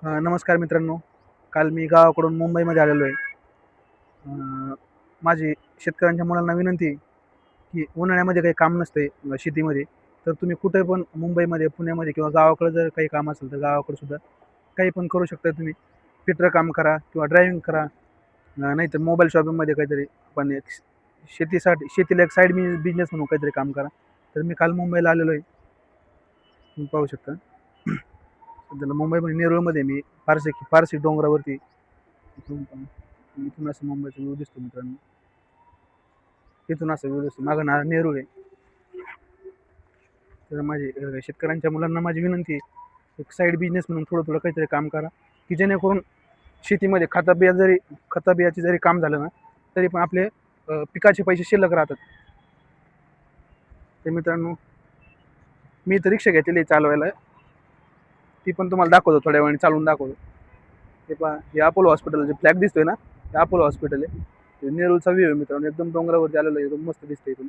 नमस्कार मित्रांनो. काल मी गावाकडून मुंबईमध्ये आलेलो आहे. माझी शेतकऱ्यांच्या मुलांना विनंती आहे, की उन्हाळ्यामध्ये काही काम नसतंय शेतीमध्ये, तर तुम्ही कुठे पण मुंबईमध्ये, पुण्यामध्ये किंवा गावाकडे जर काही काम असेल, तर गावाकडे सुद्धा काही पण करू शकता तुम्ही. फिटर काम करा किंवा ड्रायव्हिंग करा, नाहीतर मोबाईल शॉपिंगमध्ये काहीतरी पण एक शेतीला एक साईड बिझनेस म्हणून काहीतरी काम करा. तर मी काल मुंबईला आलेलो आहे. तुम्ही पाहू शकता. सध्याला मुंबईमध्ये नेरूळमध्ये मी फारसी डोंगरावरती इथून असं मुंबईचा व्ह्यू दिसतो मित्रांनो. इथून असं व्ह्यू दिसतो, मागं नेरूळ आहे. तर माझी शेतकऱ्यांच्या मुलांना माझी विनंती आहे, एक साईड बिझनेस म्हणून थोडं थोडं काहीतरी काम करा, की जेणेकरून शेतीमध्ये खता बियाची जरी काम झालं ना, तरी पण आपले पिकाचे पैसे शिल्लक राहतात. तर मित्रांनो, मी तर रिक्षा घेतलेली आहे चालवायला. ती पण तुम्हाला दाखवतो, थोड्या वेळाने चालवून दाखवतो. हे पहा, हे अपोलो हॉस्पिटल जे फ्लॅग दिसतोय ना, हे अपोलो हॉस्पिटल आहे. हे नेरूळचा व्ह्यू आहे मित्रांनो, एकदम डोंगरावरती आलेलो आहे, एकदम मस्त दिसतंय इथून.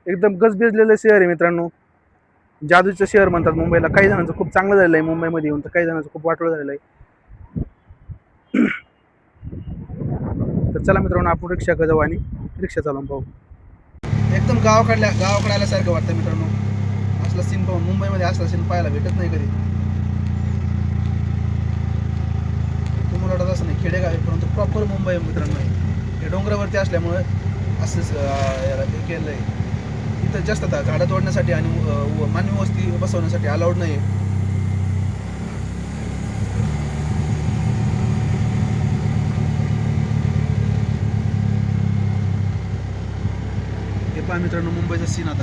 एकदम गजबजलेलं शहर आहे मित्रांनो. जादूचं शहर म्हणतात मुंबईला. काही जणांचं खूप चांगलं झालेलं आहे मुंबईमध्ये येऊन, तर काही जणांचं खूप वाटोळं झालेलं आहे. तर चला मित्रांनो, आपण रिक्षा जाऊ आणि रिक्षा चालवून पाहू. एकदम गावाकडे आल्यासारखं वाटतं मित्रांनो. असला सीन पाहून, मुंबईमध्ये असला सीन पाहायला भेटत नाही कधी. तुम्हाला वाटत असं नाही खेडेगाव आहे, परंतु प्रॉपर मुंबई आहे मित्रांनो. हे डोंगरावरती असल्यामुळे असंच याला हे केलं आहे. इथं जास्त झाडं तोडण्यासाठी आणि मानवी वस्ती बसवण्यासाठी अलाउड नाही. हे पहा मित्रांनो, मुंबईचा सीन आता.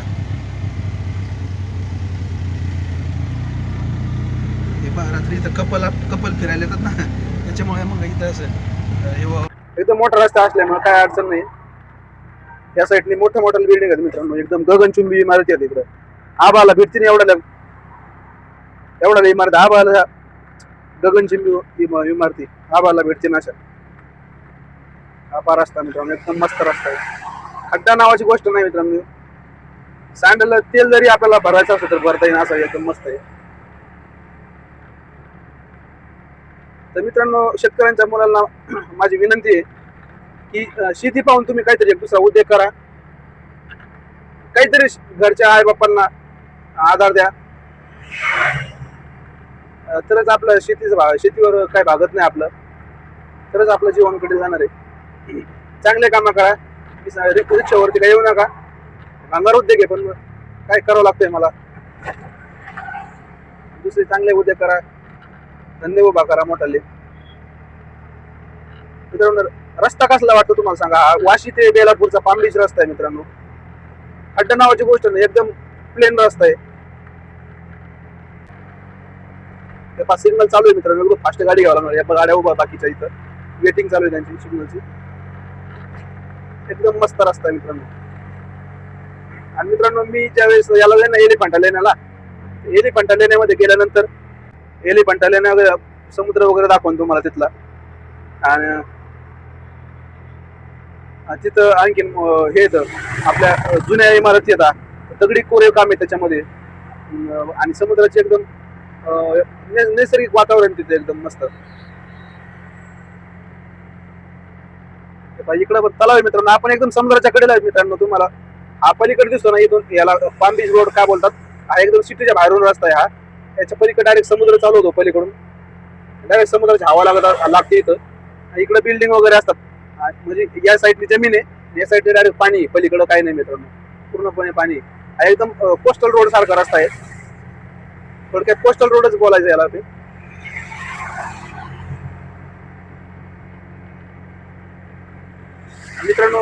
हे पहा, रात्री इथं कपल फिरायला येतात ना, त्याच्यामुळे मग इथं असं एकदम मोठा रस्ता असल्यामुळे काय अडचण नाही. या साईडने मोठ्या मोठ्या बिल्डिंग आहेत मित्रांनो, एकदम गगनचुंबी इमारती आहेत इकडं. आबाला भेटतील एवढ्या इमारती, आबाला गगनचुंबी इमारती आबाला भेटतील अशा. हा रस्ता मित्रांनो, एकदम मस्त रस्ता आहे. खड्डा नावाची गोष्ट नाही मित्रांनो. सँडल तेल जरी आपल्याला भरायचं असेल तर भरता येईल, असं एकदम मस्त आहे. तर मित्रांनो, शेतकऱ्यांच्या मुलांना माझी विनंती आहे, की शेती पाहून तुम्ही काहीतरी एक दुसरा उद्योग करा. काहीतरी घरच्या आई बापांना आधार द्या. तरच आपलं शेतीवर काय भागत नाही आपलं, तरच आपलं जीवन कडे जाणार आहे. चांगले कामं करा. रिक्षावरती काही येऊ नका. भांगार उद्योग आहे, पण काय करावं लागतंय मला. दुसरे चांगले उद्योग करा, धंदे उभा करा मोठाले. मित्रांनो, रस्ता कसला वाटतो तुम्हाला सांगा. वाशी ते बेलापूरचा पामबीच रस्ता आहे मित्रांनो. अड्डा नावाची गोष्ट नाही, एकदम प्लेन रस्ता आहे. सिग्नल चालू आहे मित्रांनो, एकदम फास्ट गाडी घ्यावं लागणार. या गाड्या उभा बाकीच्या इथं वेटिंग चालू आहे त्यांची सिग्नलची. एकदम मस्त रस्ता आहे मित्रांनो. आणि मित्रांनो, मी ज्यावेळेस याला जाईन ना एलिफंटा लेण्यामध्ये गेल्यानंतर एलिफंटा लेण्या समुद्र वगैरे दाखवून तुम्हाला तिथला. आणि तिथं आणखीन हे येतं, आपल्या जुन्या इमारती येतात, दगडी कोरीव काम आहे त्याच्यामध्ये. आणि समुद्राचे एकदम नैसर्गिक वातावरण तिथे एकदम मस्त. इकडं तलाव आहे मित्रांनो. आपण एकदम समुद्राच्या कडेला आहे मित्रांनो. तुम्हाला हा पलीकडे दिसतो ना, इथून याला पाम बीच रोड काय बोलतात. हा एकदम सिटीच्या बाहेरून रस्ता आहे हा. याच्या पलीकडे डायरेक्ट समुद्र चालू होतो. पलीकडून डायरेक्ट समुद्राची हवा लागते इथं. इकडे बिल्डिंग वगैरे असतात. म्हणजे या साईडनी जमीन आहे, या साईडने डायरेक्ट पाणी आहे. पलीकडं काही नाही मित्रांनो, पूर्णपणे पाणी. हा एकदम कोस्टल रोड सारखा रस्ता आहे. थोडक्यात कोस्टल रोडच बोलायचं याला. ते मित्रांनो,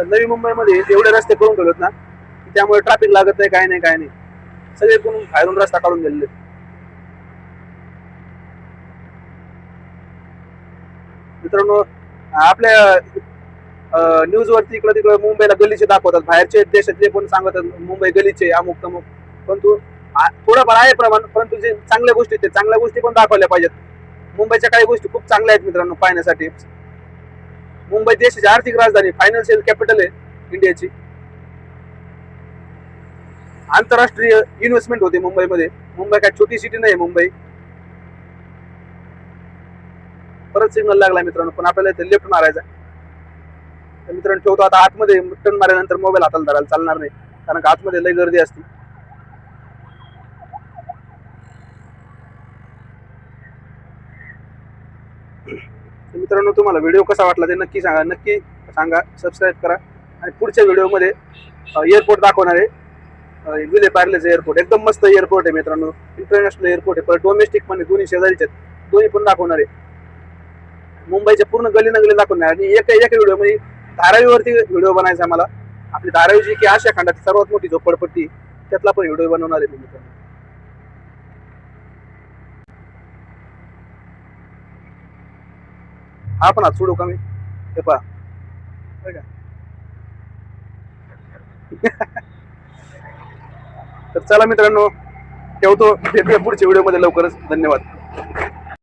नवी मुंबईमध्ये एवढे रस्ते करून ठेवलेत ना, त्यामुळे ट्रॅफिक लागत नाही, काय नाही काय नाही. सगळे कोण बाहेरून रस्ता काढून गेलेले. मित्रांनो, आपल्या न्यूज वरती इकडे तिकडे मुंबईला गलीचे दाखवतात. बाहेरचे देशातले पण सांगतात मुंबई गलीचे अमुक तमुक. परंतु थोडंफार आहे प्रमाण, परंतु जे चांगल्या गोष्टी ते चांगल्या गोष्टी पण दाखवल्या पाहिजेत. मुंबईच्या काही गोष्टी खूप चांगल्या आहेत मित्रांनो पाहण्यासाठी. मुंबई देशाची आर्थिक राजधानी, फायनान्शियल कॅपिटल आहे इंडियाची. आंतरराष्ट्रीय इन्व्हेस्टमेंट होते मुंबईमध्ये. मुंबई काय छोटी सिटी नाही मुंबई. परत सिग्नल लागला मित्रांनो, पण आपल्याला इथे लेफ्ट मारायचा. तर मित्रांनो ठेवतो आता. आतमध्ये टर्न मारल्यानंतर मोबाईल हाताला धरायला चालणार नाही, कारण का आतमध्ये लय गर्दी असते. मित्रांनो तुम्हाला व्हिडिओ कसा वाटला ते नक्की सांगा, सबस्क्राईब करा. आणि पुढच्या व्हिडिओमध्ये एअरपोर्ट दाखवणार आहे. विले पार्लेचं एअरपोर्ट एकदम मस्त एअरपोर्ट आहे मित्रांनो. इंटरनॅशनल एअरपोर्ट आहे, परत डोमेस्टिक पण आहे, दोन्ही शेजारीचे आहेत. दोन्ही पण दाखवणार आहे. मुंबईच्या पूर्ण गली नगली दाखवणार. आणि एका व्हिडिओमध्ये धारावीवरती व्हिडिओ बनायचा मला. आपली धारावी जी की आशिया खंडातली सर्वात मोठी झोपडपट्टी, त्यातला पण व्हिडिओ बनवणार आहे मित्रांनो. हा पण हात सोडू का मी? हे पहा तर चला मित्रांनो ठेवतो. भेटूया पुढच्या व्हिडिओमध्ये लवकरच. धन्यवाद.